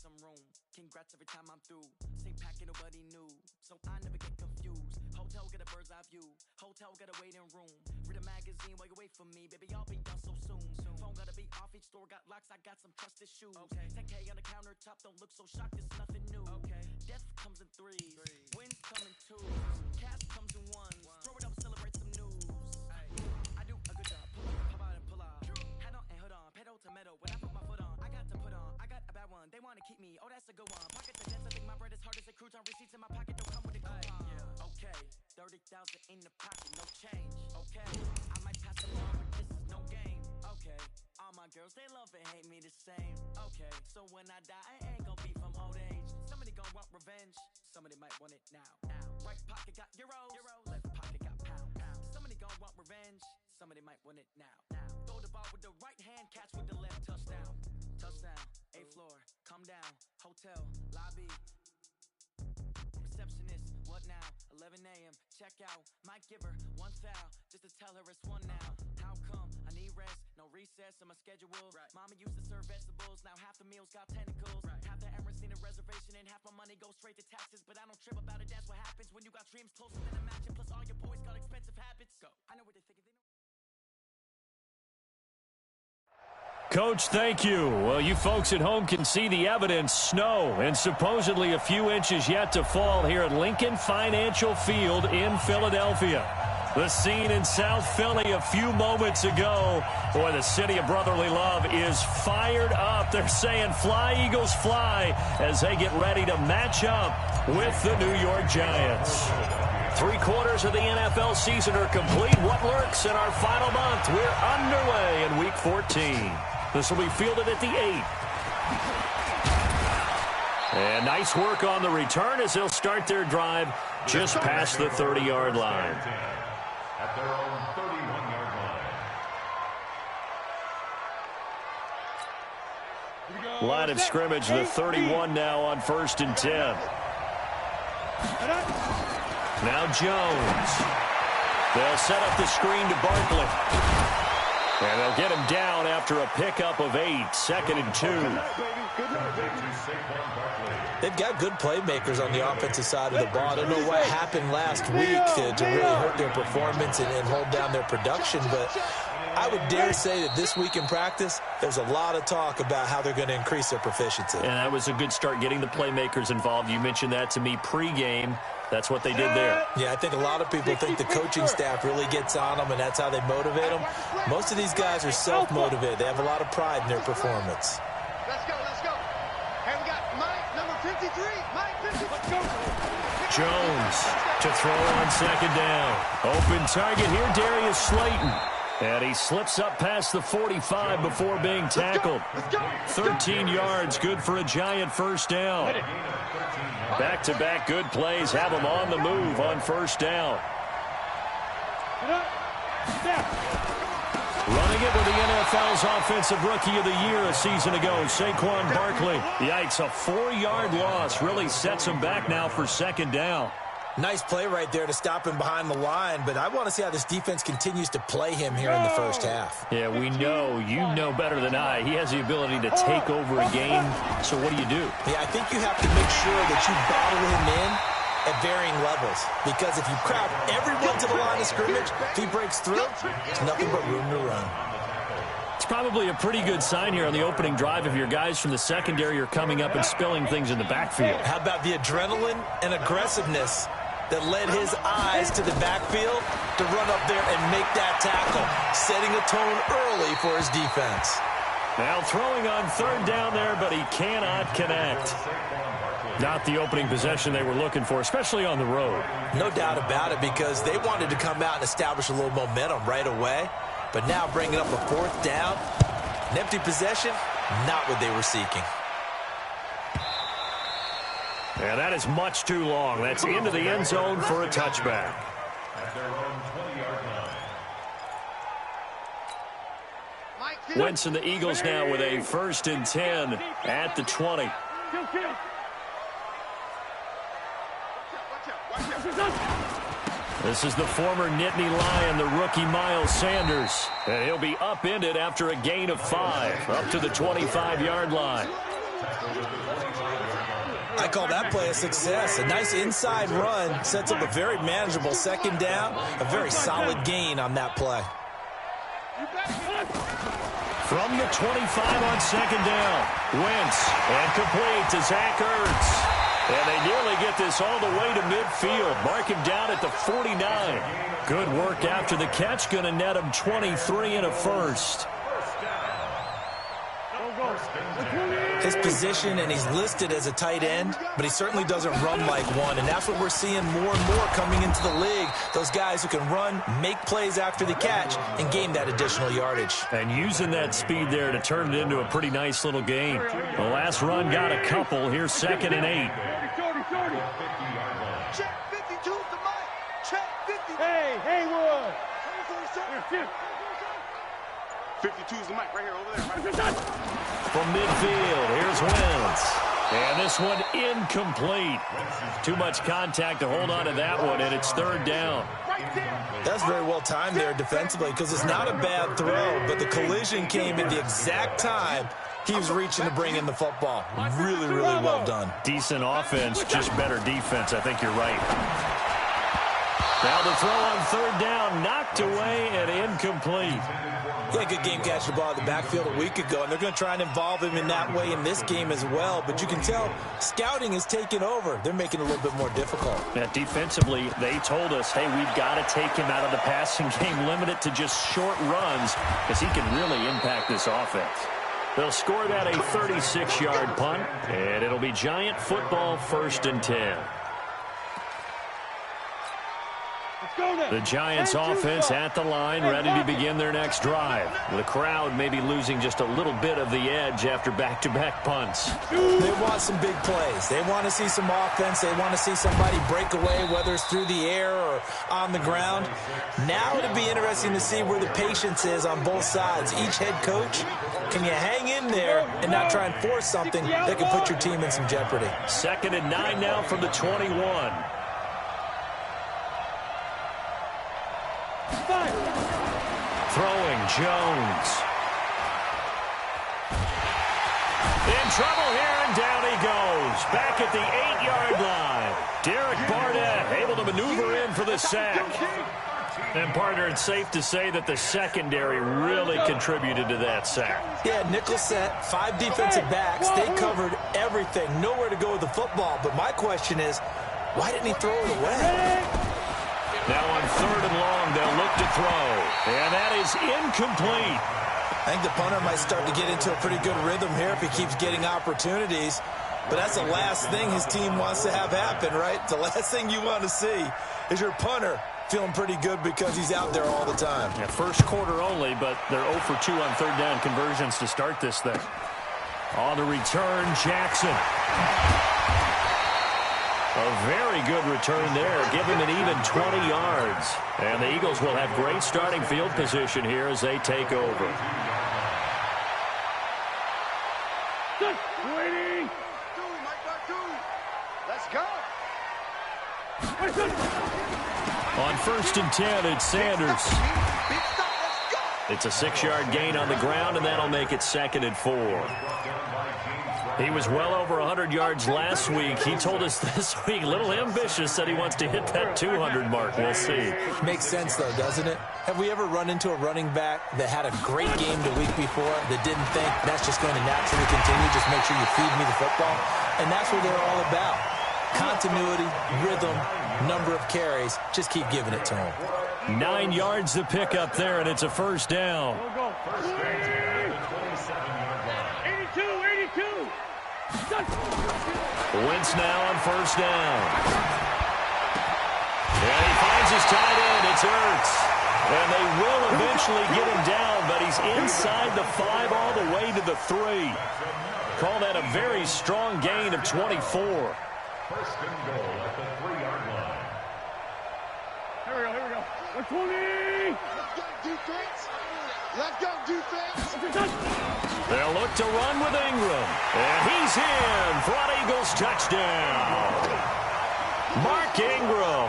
some room. Congrats every time I'm through. Same packet, nobody knew. So I never get confused. Hotel got a bird's eye view. Hotel got a waiting room. Read a magazine while you wait for me. Baby, I'll be done so soon. Phone gotta be off, each store got locks. I got some trusted shoes. 10K on the countertop, don't look so shocked, it's nothing new. Death comes in threes. Wins come in twos. Cash comes in ones. Throw it up, celebrate some news. I do a good job. Pull up, pop out and pull out. Hat on and hood on. Pedal to metal. When I put my foot on, I got to put on. I got a bad one. They want to keep me. Oh, that's a good one. Pocket the dance. I think my bread is hard as a crouton. Receipts in my pocket don't come with a coupon. Okay, 30,000 in the pocket, no change. Okay, I might pass along, but this is no game. Okay, all my girls, they love and hate me the same. Okay, so when I die, I ain't gonna be from old age. Somebody gon' want revenge. Somebody might want it now. Right pocket got euros. Left pocket got pounds. Somebody gon' want revenge. Somebody might want it now. Throw the ball with the right hand, catch with the left. Touchdown. Touchdown. 8th floor. Come down. Hotel. Lobby. Receptionist. What now? 11 a.m. Check out. Might give her one foul just to tell her it's one now. How come? I need rest. No recess in my schedule. Mama used to serve vegetables. Now half the meals got tentacles. Half the Emirates need a reservation and half my money goes straight to taxes. But I don't trip about it. That's what happens when you got dreams closer than a match. And plus all your boys got expensive habits. Go. I know what they're thinking. They know. Coach, thank you. Well, you folks at home can see the evidence. Snow and supposedly a few inches yet to fall here at Lincoln Financial Field in Philadelphia. The scene in South Philly a few moments ago. Boy, the city of brotherly love is fired up. They're saying fly, Eagles, fly as they get ready to match up with the New York Giants. 3/4 of the NFL season are complete. What lurks in our final month? We're underway in Week 14. This will be fielded at the 8. And nice work on the return as they'll start their drive just past the 30-yard line. At their own 31-yard line. Line of scrimmage, the 31 now on 1st and 10. Now Jones. They'll set up the screen to Barkley. And they'll get him down after a pickup of 8, 2nd and 2. They've got good playmakers on the offensive side of the ball. I don't know what happened last week to really hurt their performance and hold down their production, but I would dare say that this week in practice, there's a lot of talk about how they're going to increase their proficiency. And that was a good start getting the playmakers involved. You mentioned that to me pregame. That's what they did there. Yeah, I think a lot of people think the coaching staff really gets on them, and that's how they motivate them. Most of these guys are self-motivated. They have a lot of pride in their performance. Let's go, let's go. And we got Mike, number 53. Mike, 53. Let's go. Jones to throw on 2nd down. Open target here, Darius Slayton. And he slips up past the 45 before being tackled. 13 yards, good for a Giant 1st down. Back-to-back good plays have him on the move on 1st down. Running it with the NFL's Offensive Rookie of the Year a season ago, Saquon Barkley. Yikes, a 4-yard loss really sets him back now for 2nd down. Nice play right there to stop him behind the line, but I want to see how this defense continues to play him here in the 1st half. Yeah, we know, you know better than I. He has the ability to take over a game, so what do you do? Yeah, I think you have to make sure that you bottle him in at varying levels, because if you crowd everyone to the line of scrimmage, if he breaks through, there's nothing but room to run. It's probably a pretty good sign here on the opening drive if your guys from the secondary are coming up and spilling things in the backfield. How about the adrenaline and aggressiveness that led his eyes to the backfield to run up there and make that tackle, setting a tone early for his defense. Now throwing on 3rd down there, but he cannot connect. Not the opening possession they were looking for, especially on the road. No doubt about it, because they wanted to come out and establish a little momentum right away. But now bringing up a 4th down, an empty possession, not what they were seeking. Yeah, that is much too long. That's into the end zone for a touchback. At their own 20-yard line. Wentz and the Eagles now with a 1st and 10 at the 20. This is the former Nittany Lion, the rookie Miles Sanders. And he'll be upended after a gain of 5, up to the 25-yard line. I call that play a success. A nice inside run sets up a very manageable second down. A very solid gain on that play. From the 25 on second down, Wentz, and complete to Zach Ertz. And they nearly get this all the way to midfield. Mark him down at the 49. Good work after the catch. Going to net him 23 and a first. His position, and he's listed as a tight end, but he certainly doesn't run like one, and that's what we're seeing more and more coming into the league. Those guys who can run, make plays after the catch, and gain that additional yardage. And using that speed there to turn it into a pretty nice little game. The last run got a couple. Here's 2nd and 8. Check 52 to Mike. Check 50. Hey, Haywood. 52 is the mic right here, over there. From midfield, here's Wentz. And this one incomplete. Too much contact to hold on to that one, and it's 3rd down. That's very well timed there defensively because it's not a bad throw, but the collision came at the exact time he was reaching to bring in the football. Really, really well done. Decent offense, just better defense. I think you're right. Now the throw on 3rd down, knocked away and incomplete. Yeah, good game catching the ball in the backfield a week ago, and they're going to try and involve him in that way in this game as well. But you can tell scouting is taking over. They're making it a little bit more difficult. Yeah, defensively, they told us, hey, we've got to take him out of the passing game, limit it to just short runs because he can really impact this offense. They'll score that a 36-yard punt, and it'll be Giant football 1st and 10. The Giants offense at the line, ready to begin their next drive. The crowd maybe losing just a little bit of the edge after back-to-back punts. They want some big plays. They want to see some offense. They want to see somebody break away, whether it's through the air or on the ground. Now it'll be interesting to see where the patience is on both sides. Each head coach, can you hang in there and not try and force something that can put your team in some jeopardy? 2nd and 9 now from the 21. Throwing, Jones. In trouble here, and down he goes. Back at the 8-yard line. Derek Barnett able to maneuver in for the sack. And, partner, it's safe to say that the secondary really contributed to that sack. Yeah, nickel set, 5 defensive backs. They covered everything. Nowhere to go with the football. But my question is, why didn't he throw it away? Now on 3rd and long, they'll look to throw. And that is incomplete. I think the punter might start to get into a pretty good rhythm here if he keeps getting opportunities. But that's the last thing his team wants to have happen, right? The last thing you want to see is your punter feeling pretty good because he's out there all the time. Yeah, first quarter only, but they're 0 for 2 on 3rd down conversions to start this thing. On the return, Jackson. A very good return there. Give him an even 20 yards. And the Eagles will have great starting field position here as they take over. Let's go. On 1st and 10, it's Sanders. It's a 6-yard gain on the ground, and that'll make it 2nd and 4. He was well over 100 yards last week. He told us this week, a little ambitious, said he wants to hit that 200 mark. We'll see. Makes sense, though, doesn't it? Have we ever run into a running back that had a great game the week before that didn't think that's just going to naturally continue, just make sure you feed me the football? And that's what they're all about. Continuity, rhythm, number of carries. Just keep giving it to him. 9 yards to pick up there, and it's a 1st down. First down at the 27-yard line. 82. Wentz now on 1st down. And he finds his tight end. It's Ertz. And they will eventually get him down, but he's inside the 5 all the way to the 3. Call that a very strong gain of 24. First and goal at the 3-yard line. Here we go. 120. Let's go, defense. Let's go, defense. They'll look to run with Ingram. And he's in for an Eagles touchdown. Mark Ingram,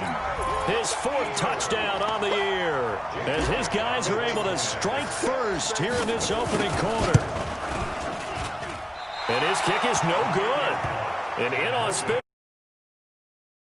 his 4th touchdown on the year, as his guys are able to strike first here in this opening quarter. And his kick is no good. An inauspicious